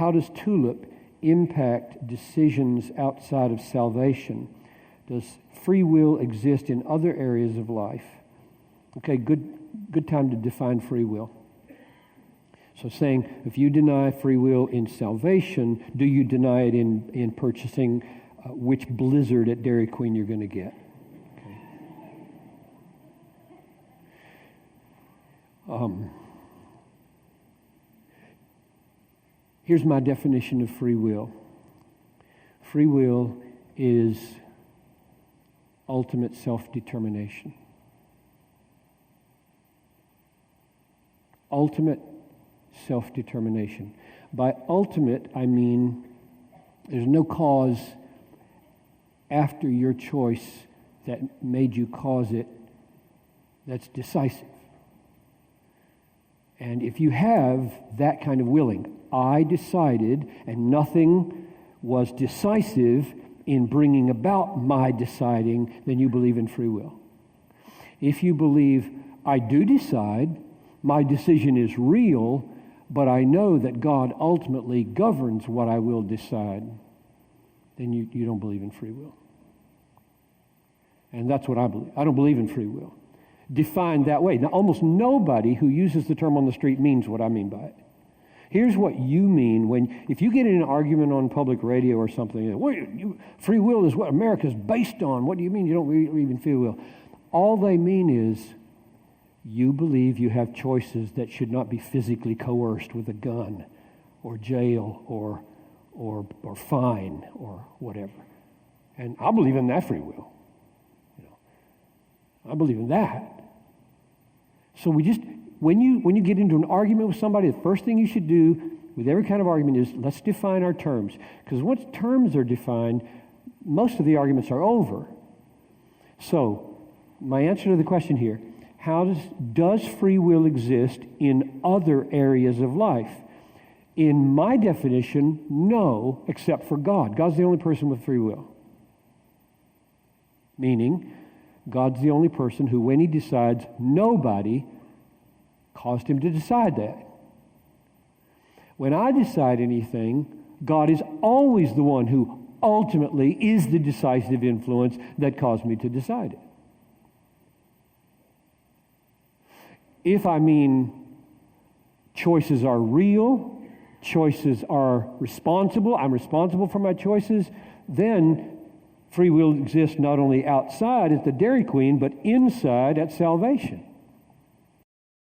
how does TULIP impact decisions outside of salvation? Does free will exist in other areas of life? Okay, good time to define free will. So saying, if you deny free will in salvation, do you deny it in purchasing which Blizzard at Dairy Queen you're going to get? Okay. Here's my definition of free will. Free will is ultimate self-determination. Ultimate self-determination. By ultimate, I mean there's no cause after your choice that made you cause it that's decisive. And if you have that kind of willing, I decided, and nothing was decisive in bringing about my deciding, then you believe in free will. If you believe, I do decide, my decision is real, but I know that God ultimately governs what I will decide, then you don't believe in free will. And that's what I believe. I don't believe in free will. Defined that way. Now, almost nobody who uses the term on the street means what I mean by it. Here's what you mean if you get in an argument on public radio or something, free will is what America's based on. What do you mean you don't believe in free will? All they mean is you believe you have choices that should not be physically coerced with a gun or jail or fine or whatever. And I believe in that free will. I believe in that. So when you get into an argument with somebody, the first thing you should do with every kind of argument is let's define our terms. Because once terms are defined, most of the arguments are over. So my answer to the question here, does free will exist in other areas of life? In my definition, no, except for God. God's the only person with free will. Meaning, God's the only person who, when he decides, nobody caused him to decide that. When I decide anything, God is always the one who ultimately is the decisive influence that caused me to decide it. If I mean choices are real, choices are responsible, I'm responsible for my choices, then free will exists not only outside at the Dairy Queen, but inside at salvation.